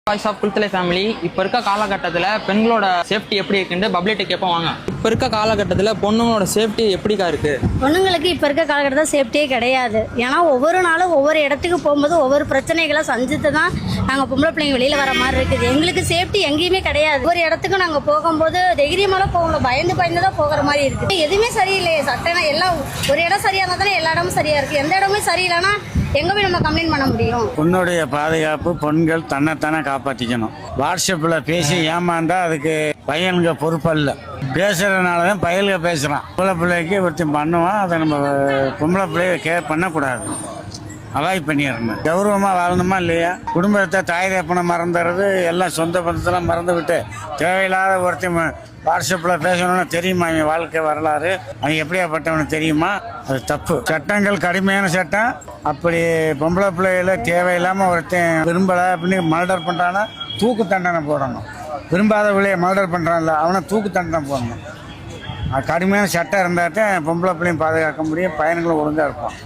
Voice of குல்தலை family. இப்போ இருக்க காலகட்டத்தில் பெண்களோட சேஃப்டி எப்படி இருக்குன்னு பப்ளிட்டை கேட்போம் வாங்க. இப்போ இருக்க காலகட்டத்தில் பொண்ணுங்களோட சேஃப்டி எப்படிக்கா இருக்கு? பொண்ணுங்களுக்கு இப்போ இருக்க காலகட்டத்தில் சேஃப்டியே கிடையாது. ஏன்னா ஒவ்வொரு நாளும் ஒவ்வொரு இடத்துக்கு போகும்போது ஒவ்வொரு பிரச்சனைகளை சந்தித்து தான் நாங்கள் பொம்பளை பிள்ளைங்க வெளியில் வர மாதிரி இருக்குது. எங்களுக்கு சேஃப்டி எங்கேயுமே கிடையாது. ஒவ்வொரு இடத்துக்கும் நாங்கள் போகும்போது தைரியமாக போகல, பயந்து பயந்து தான் போகிற மாதிரி இருக்குது. எதுவுமே சரியில்லையே, சட்டம் எல்லாம் ஒரு இடம் சரியாக இருந்தால் தானே எல்லா இடமும் சரியாக இருக்குது. எந்த இடமே சரியில்லைன்னா எங்கே போய் நம்ம கம்ப்ளைண்ட் பண்ண முடியும்? பொண்ணுடைய பாதுகாப்பு, பொண்கள் தன்னைத்தானே காப்பாற்றிக்கணும். வாட்ஸ்அப்பில் பேசி ஏமாந்தா அதுக்கு பையனுங்க பொறுப்பல்ல. பேசுறதுனால தான் பையனுங்க பேசுகிறான். பொம்பளை பிள்ளைக்கு ஒருத்தன் பண்ணுவான், அதை நம்ம பொம்பளை பிள்ளைய கேர் பண்ணக்கூடாது, அவாய்ட் பண்ணிடணும். கௌரவமாக வாழணுமா இல்லையா? குடும்பத்தை தாய் தப்பனை மறந்துடுறது, எல்லாம் சொந்த பந்தத்தெல்லாம் மறந்து விட்டு தேவையில்லாத ஒருத்தன் வாட்ஸ்அப்பில் பேசணும்னு தெரியுமா? அவன் வாழ்க்கை வரலாறு அவன் எப்படியாப்பட்டவனு தெரியுமா? அது தப்பு. சட்டங்கள் கடுமையான சட்டம். அப்படி பொம்பளை பிள்ளைகளை தேவையில்லாமல் ஒருத்தன் விரும்பலை அப்படின்னு மர்டர் பண்ணுறான்னா தூக்கு தண்டனை போடணும். விரும்பாத பிள்ளைய மர்டர் பண்ணுறான்ல அவனை தூக்கு தண்டனை போடணும். கடுமையான சட்டம் இருந்தால் தான் பொம்பளை பிள்ளையும் பாதுகாக்க முடியும், பையன்களும் ஒழுங்காக இருப்பான்.